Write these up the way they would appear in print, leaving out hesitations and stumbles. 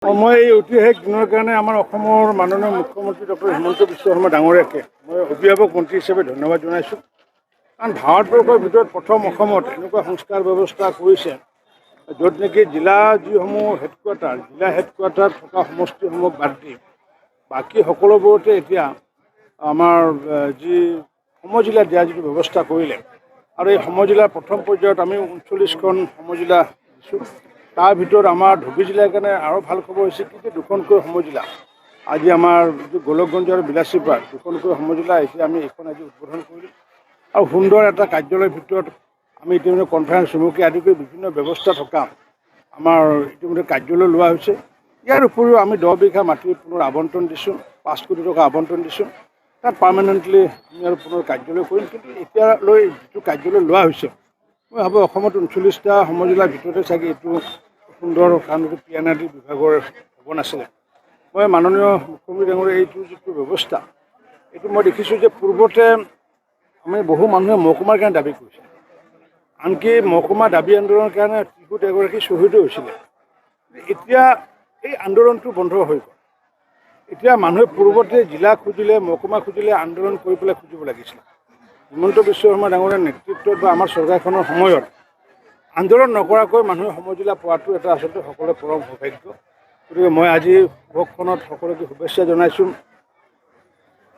মই এই ঐতিহাসিক দিনৰ কাৰণে আমাৰ অসমৰ মাননীয় মুখ্যমন্ত্ৰী ডক্টৰ হিমন্ত বিশ্ব শৰ্মা ডাঙৰীয়াকে মই অভিভাৱক মন্ত্ৰী হিচাপে ধন্যবাদ জনাইছোঁ। কাৰণ ভাৰতবৰ্ষৰ ভিতৰত প্ৰথম অসমত এনেকুৱা সংস্কাৰ ব্যৱস্থা কৰিছে য'ত নেকি জিলা যিসমূহ জিলা হেডকোৱাৰ্টাৰ থকা সমষ্টিসমূহ বাদ দি বাকী সকলোবোৰতে এতিয়া আমাৰ যি সমজিলা দিয়া যিটো ব্যৱস্থা কৰিলে আৰু এই সমজিলাৰ প্ৰথম পৰ্যায়ত আমি 39খন সমজিলা দিছোঁ। তাৰ ভিতৰত আমাৰ ধুবুৰী জিলাৰ কাৰণে আৰু ভাল খবৰ হৈছে কিন্তু দুখনকৈ সমজিলা আজি আমাৰ যিটো গোলকগঞ্জ আৰু বিলাচীপাৰা দুখনকৈ সমজিলা এতিয়া আমি এইখন আজি উদ্বোধন কৰিলোঁ আৰু সুন্দৰ এটা কাৰ্যালয়ৰ ভিতৰত আমি ইতিমধ্যে কনফাৰেন্স ৰুমকে আদি কৰি বিভিন্ন ব্যৱস্থা থকা আমাৰ ইতিমধ্যে কাৰ্যালয় লোৱা হৈছে। ইয়াৰ উপৰিও আমি 10 বিঘা মাটিৰ পুনৰ আবণ্টন দিছোঁ, 5 কোটি টকা আবণ্টন দিছোঁ। তাত পাৰ্মানেণ্টলি আমি আৰু পুনৰ কাৰ্যালয় কৰিম। কিন্তু এতিয়ালৈ যিটো কাৰ্যালয় লোৱা হৈছে মই ভাবোঁ অসমত 39টা সমজিলাৰ ভিতৰতে চাগে এইটো সুন্দৰ কাৰণ এইটো PNRD বিভাগৰ হ'ব নাছিলে। মই মাননীয় মুখ্যমন্ত্ৰী ডাঙৰীয়া এইটো যিটো ব্যৱস্থা এইটো মই দেখিছোঁ যে পূৰ্বতে আমি বহু মানুহে মহকুমাৰ কাৰণে দাবী কৰিছিল, আনকি মহকুমা দাবী আন্দোলনৰ কাৰণে ত্ৰিকুট এগৰাকী শ্বহীদো হৈছিলে। এতিয়া এই আন্দোলনটো বন্ধ হৈ গ'ল। এতিয়া মানুহে পূৰ্বতে জিলা খুজিলে মহকুমা খুজিলে আন্দোলন কৰি পেলাই খুজিব লাগিছিল। হিমন্ত বিশ্ব শৰ্মা ডাঙৰীয়াৰ নেতৃত্বত বা আমাৰ চৰকাৰখনৰ সময়ত আন্দোলন নকৰাকৈ মানুহে সমজিলা পোৱাটো এটা আচলতে সকলোৰে পৰম সৌভাগ্য। গতিকে মই আজি ভোগখনত সকলোকে শুভেচ্ছা জনাইছোঁ।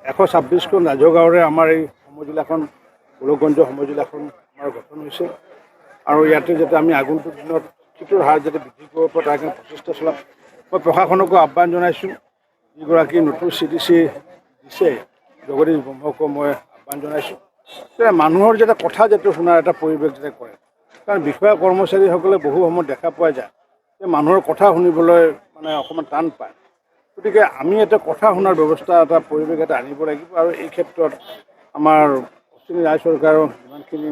126খন ৰাজহুৱা গাঁৱৰে আমাৰ এই সমজিলাখন গোলকগঞ্জ সমজিলাখন আমাৰ গঠন হৈছে আৰু ইয়াতে যাতে আমি আগন্তুক দিনত শিক্ষিতৰ হাৰ যাতে বৃদ্ধি কৰিব পাৰোঁ তাৰ কাৰণে প্ৰচেষ্টা চলাম। মই প্ৰশাসনকো আহ্বান জনাইছোঁ, যিগৰাকী নতুন CDC দিছে জগদীশ ব্ৰহ্মকো মই আহ্বান জনাইছোঁ যে মানুহৰ যাতে কথা যাতে শুনাৰ এটা পৰিৱেশ যাতে কৰে। কাৰণ বিষয়া কৰ্মচাৰীসকলে বহু সময়ত দেখা পোৱা যায় যে মানুহৰ কথা শুনিবলৈ মানে অকণমান টান পায়। গতিকে আমি এটা কথা শুনাৰ ব্যৱস্থা এটা পৰিৱেশ এটা আনিব লাগিব আৰু এই ক্ষেত্ৰত আমাৰ অশ্বিনী ৰায় চৰকাৰৰ যিমানখিনি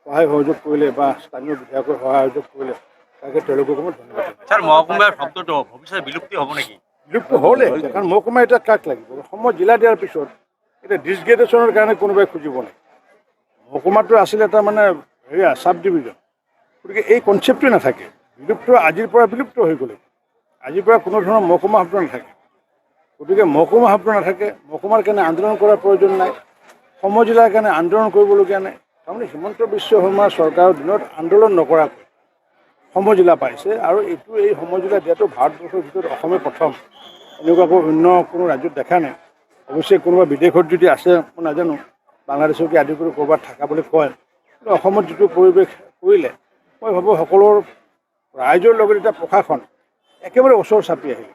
সহায় সহযোগ কৰিলে বা স্থানীয় বিধায়কৰ সহায় সহযোগ কৰিলে তাকে তেওঁলোককো মই ধন্যবাদ জনাইছোঁ। স্যাৰ মহকুমাৰ শব্দটো ভবিষ্যতে বিলুপ্তি হ'ব নেকি? বিলুপ্ত হ'লে কাৰণ মহকুমা এতিয়া কাক লাগিব? অসমত জিলা দিয়াৰ পিছত এতিয়া ডিছগ্ৰেডেশ্যনৰ কাৰণে কোনোবাই খুজিব নাই। মহকুমাটো আছিলে এটা মানে চাব ডিভিজন। গতিকে এই কনচেপ্টটোৱে নাথাকে। বিলুপ্ত আজিৰ পৰা বিলুপ্ত হৈ গ'লে আজিৰ পৰা কোনো ধৰণৰ মহকুমা শব্দ নাথাকে। গতিকে মহকুমা শব্দ নাথাকে, মহকুমাৰ কাৰণে আন্দোলন কৰাৰ প্ৰয়োজন নাই, সমজিলাৰ কাৰণে আন্দোলন কৰিবলগীয়া নাই। তাৰমানে হিমন্ত বিশ্ব শৰ্মাৰ চৰকাৰৰ দিনত আন্দোলন নকৰাকৈ সমজিলা পাইছে আৰু এই সমজিলা দিয়াটো ভাৰতবৰ্ষৰ ভিতৰত অসমে প্ৰথম। এনেকুৱাকৈ অন্য কোনো ৰাজ্যত দেখা নাই। অৱশ্যে কোনোবা বিদেশত যদি আছে মই নাজানো, বাংলাদেশকে আদি কৰি ক'ৰবাত থকা বুলি কয়, কিন্তু অসমত যিটো পৰিৱেশ কৰিলে মই ভাবোঁ সকলো ৰাইজৰ লগত এতিয়া প্ৰশাসন একেবাৰে ওচৰ চাপি আহিলে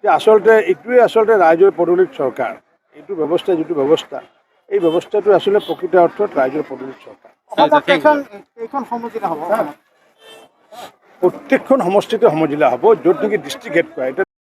যে আচলতে এইটোৱে আচলতে ৰাইজৰ পদূলিত চৰকাৰ। এইটো ব্যৱস্থা যিটো ব্যৱস্থা এই ব্যৱস্থাটো আচলতে প্ৰকৃত অৰ্থত ৰাইজৰ পদূলিত চৰকাৰ। প্ৰত্যেকখন সমষ্টিতে সমজিলা হ'ব য'ত নেকি ডিষ্ট্ৰিক্ট হেডকোৱাৰ্টাৰ। এতিয়া